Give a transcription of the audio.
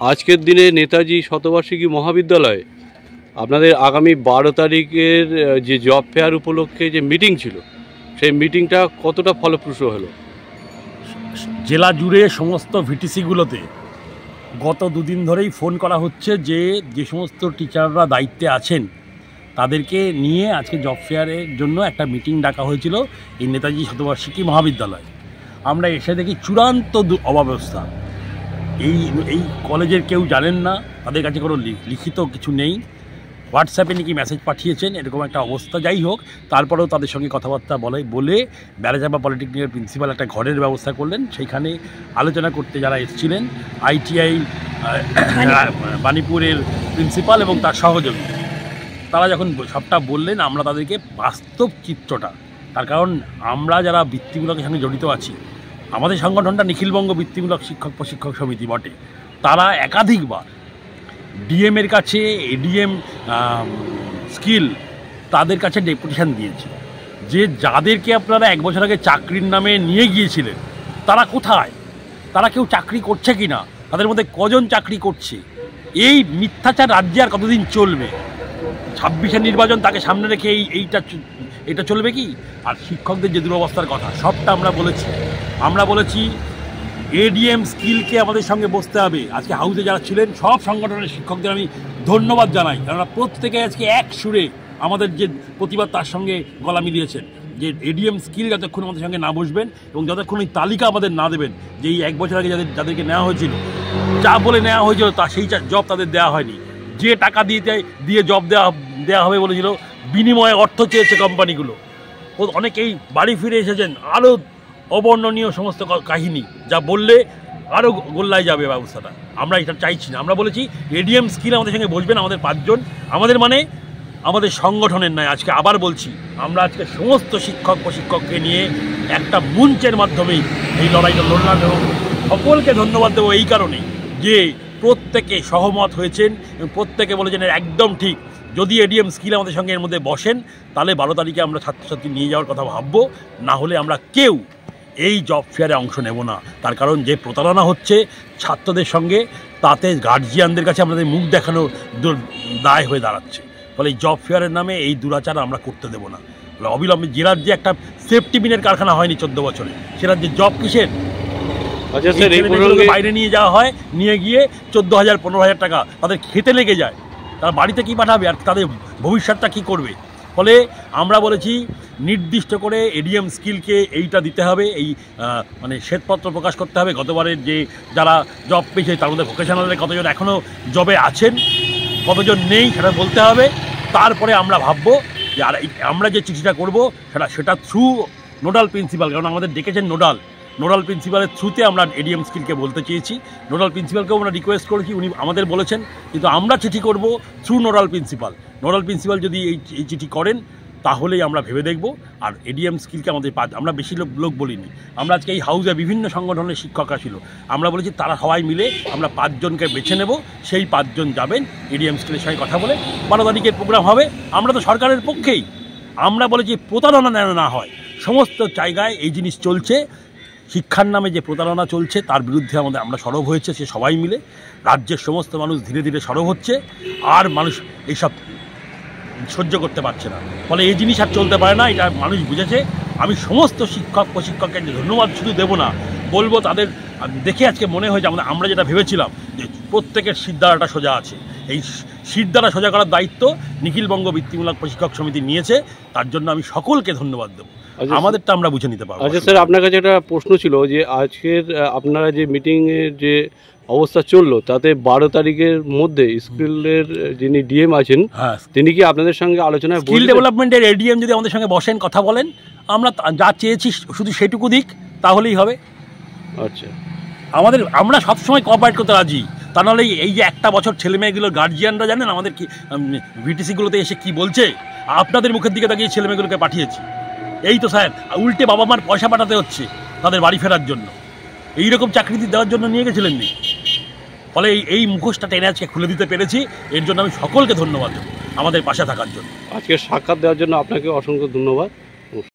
আজকের দিনে নেতাজি শতবার্ষিকী মহাবিদ্যালয়ে আপনাদের আগামী 12 তারিখের যে জব ফেয়ার উপলক্ষে যে মিটিং ছিল, সেই মিটিংটা কতটা ফলপ্রসূ হলো? জেলা জুড়ে সমস্ত ভিটিসিগুলোতে গত দুদিন ধরেই ফোন করা হচ্ছে যে সমস্ত টিচাররা দায়িত্বে আছেন তাদেরকে নিয়ে আজকে জব ফেয়ারের জন্য একটা মিটিং ডাকা হয়েছিল এই নেতাজি শতবার্ষিকী মহাবিদ্যালয়। আমরা এসে দেখি চূড়ান্ত অব্যবস্থা। এই কলেজের কেউ জানেন না, তাদের কাছে কোনো লিখিত কিছু নেই, হোয়াটসঅ্যাপে নাকি মেসেজ পাঠিয়েছেন, এরকম একটা অবস্থা। যাই হোক, তারপরেও তাদের সঙ্গে কথাবার্তা বলে বেড়াচাপা পলিটেকনিকের প্রিন্সিপাল একটা ঘরের ব্যবস্থা করলেন। সেইখানে আলোচনা করতে যারা এসেছিলেন ITI বাণীপুরের প্রিন্সিপাল এবং তার সহযোগী, তারা যখন সবটা বললেন, আমরা তাদেরকে বাস্তব চিত্রটা, তার কারণ আমরা যারা বৃত্তিমূলকের সঙ্গে জড়িত আছি, আমাদের সংগঠনটা নিখিলবঙ্গ বৃত্তিমূলক শিক্ষক প্রশিক্ষক সমিতি বটে, তারা একাধিকবার ডিএমের কাছে, এডিএম স্কিল তাদের কাছে ডেপুটেশন দিয়েছে যে যাদেরকে আপনারা 1 বছর আগে চাকরির নামে নিয়ে গিয়েছিলেন তারা কোথায়, তারা কেউ চাকরি করছে কি না, তাদের মধ্যে কজন চাকরি করছে। এই মিথ্যাচার রাজ্যে আর কতদিন চলবে? 26-এর নির্বাচন তাকে সামনে রেখে এটা চলবে কি? আর শিক্ষকদের যে দুরবস্থার কথা সবটা আমরা বলেছি এডিএম স্কিলকে আমাদের সঙ্গে বসতে হবে। আজকে হাউসে যারা ছিলেন সব সংগঠনের শিক্ষকদের আমি ধন্যবাদ জানাই, কেননা প্রত্যেকে আজকে এক সুরে আমাদের যে প্রতিবাদ তার সঙ্গে গলা মিলিয়েছেন যে এডিএম স্কিল যতক্ষণ আমাদের সঙ্গে না বসবেন এবং যতক্ষণ ওই তালিকা আমাদের না দেবেন যে এই 1 বছর আগে যাদেরকে নেওয়া হয়েছিল, যা বলে নেওয়া হয়েছিল তা সেই জব তাদের দেওয়া হয়নি, যে টাকা দিয়ে জব দেওয়া হবে বলেছিল, বিনিময়ে অর্থ চেয়েছে কোম্পানিগুলো, অনেকেই বাড়ি ফিরে এসেছেন। আরও অবর্ণনীয় সমস্ত কাহিনী, যা বললে আরও গোল্লায় যাবে ব্যবস্থাটা। আমরা এটা চাইছি না। আমরা বলেছি এডিএম স্কিল আমাদের সঙ্গে বসবেন, আমাদের 5 জন, আমাদের মানে আমাদের সংগঠনের নয়। আজকে আবার বলছি, আমরা আজকে সমস্ত শিক্ষক প্রশিক্ষককে নিয়ে একটা মঞ্চের মাধ্যমেই এই লড়াইটা লড়লাম এবং সকলকে ধন্যবাদ দেবো এই কারণেই যে প্রত্যেকে সহমত হয়েছেন এবং প্রত্যেকে বলেছেন একদম ঠিক। যদি এডিএম স্কিল আমাদের সঙ্গে এর মধ্যে বসেন তাহলে 12 তারিখে আমরা ছাত্রছাত্রী নিয়ে যাওয়ার কথা ভাববো, না হলে আমরা কেউ এই জব ফেয়ারে অংশ নেব না। তার কারণ যে প্রতারণা হচ্ছে ছাত্রদের সঙ্গে, তাতে গার্জিয়ানদের কাছে আমাদের মুখ দেখানো দায় হয়ে দাঁড়াচ্ছে। ফলে এই জব ফেয়ারের নামে এই দুরাচার আমরা করতে দেবো না। ফলে অবিলম্বে যে রাজ্যে একটা সেফটি বিনের কারখানা হয়নি 14 বছরে, সে রাজ্যে জব কিসের? বাইরে নিয়ে যাওয়া হয়, নিয়ে গিয়ে 14,000 15,000 টাকা তাদের খেতে লেগে যায়, তারা বাড়িতে কী পাঠাবে আর তাদের ভবিষ্যৎটা কী করবে? ফলে আমরা বলেছি নির্দিষ্ট করে এডিএম স্কিলকে এইটা দিতে হবে, এই মানে শ্বেতপত্র প্রকাশ করতে হবে। গতবারের যে যারা জব পেয়েছে তার মধ্যে ভোকেশনালে কতজন এখনও জবে আছেন, কতজন নেই সেটা বলতে হবে। তারপরে আমরা ভাববো যে আর আমরা যে চিঠিটা করবো সেটা থ্রু নোডাল প্রিন্সিপাল, কারণ আমাদের ডেকেছেন নোডাল প্রিন্সিপালের থ্রুতে আমরা এডিএম স্কিলকে বলতে চেয়েছি। নোডাল প্রিন্সিপালকেও আমরা রিকোয়েস্ট করেছি, উনি আমাদের বলেছেন, কিন্তু আমরা চিঠি করব থ্রু নোডাল প্রিন্সিপাল যদি এই চিঠি করেন তাহলেই আমরা ভেবে দেখব। আর এডিএম স্কিলকে আমাদের আমরা বেশি লোক বলিনি। আমরা আজকে এই হাউসে বিভিন্ন সংগঠনের শিক্ষকরা ছিল, আমরা বলেছি তারা সবাই মিলে আমরা 5 জনকে বেছে নেব, সেই 5 জন যাবেন এডিএম স্কিলের সঙ্গে কথা বলে 12 তারিখের প্রোগ্রাম হবে। আমরা তো সরকারের পক্ষেই, আমরা বলেছি প্রতারণা না হয়। সমস্ত জায়গায় এই জিনিস চলছে, শিক্ষার নামে যে প্রতারণা চলছে তার বিরুদ্ধে আমরা সরব হয়েছে, সে সবাই মিলে। রাজ্যের সমস্ত মানুষ ধীরে ধীরে সরব হচ্ছে, আর মানুষ এইসব সহ্য করতে পারছে না। ফলে এই জিনিস আর চলতে পারে না, এটা মানুষ বুঝেছে। আমি সমস্ত শিক্ষক প্রশিক্ষককে ধন্যবাদ শুধু দেবো না, বলবো তাদের দেখে আজকে মনে হয়েছে আমরা যেটা ভেবেছিলাম যে প্রত্যেকের শিরদাঁড়াটা সোজা আছে, এই শিরদাঁড়া সোজা করার দায়িত্ব নিখিলবঙ্গ বৃত্তিমূলক প্রশিক্ষক সমিতি নিয়েছে। তার জন্য আমি সকলকে ধন্যবাদ দেবো। আমাদেরটা আমরা বুঝে নিতে পারবো। আচ্ছা স্যার, আপনার কাছে একটা প্রশ্ন ছিল যে আজকের আপনারা যে মিটিংয়ের যে অবস্থা চললো তাতে 12 তারিখের মধ্যে স্কুলের যিনি ডিএম আছেন তিনি কি আপনাদের সঙ্গে আলোচনায় স্কিল ডেভেলপমেন্টের এডিএম যদি আমাদের সঙ্গে বসেন, কথা বলেন, আমরা যা চেয়েছি শুধু সেটুকু দিক তাহলেই হবে। আচ্ছা, আমরা সবসময় কোঅপারেট করতে রাজি। তা নাহলে এই যে 1 বছর ছেলেমেয়েগুলোর গার্জিয়ানরা জানেন আমাদের কি ভিটিসিগুলোতে এসে কি বলছে? আপনাদের মুখের দিকে তাকিয়ে ছেলেমেয়েগুলোকে পাঠিয়েছি। এই তো স্যার, উল্টে বাবা মার পয়সা পাঠাতে হচ্ছে তাদের বাড়ি ফেরার জন্য, এইরকম চাকরি দেওয়ার জন্য নিয়ে গেছিলেন নি। ফলে এই মুখোশটা টেনে আজকে খুলে দিতে পেরেছি, এর জন্য আমি সকলকে ধন্যবাদ দেবো আমাদের পাশে থাকার জন্য। আজকে সাক্ষাৎ দেওয়ার জন্য আপনাকে অসংখ্য ধন্যবাদ।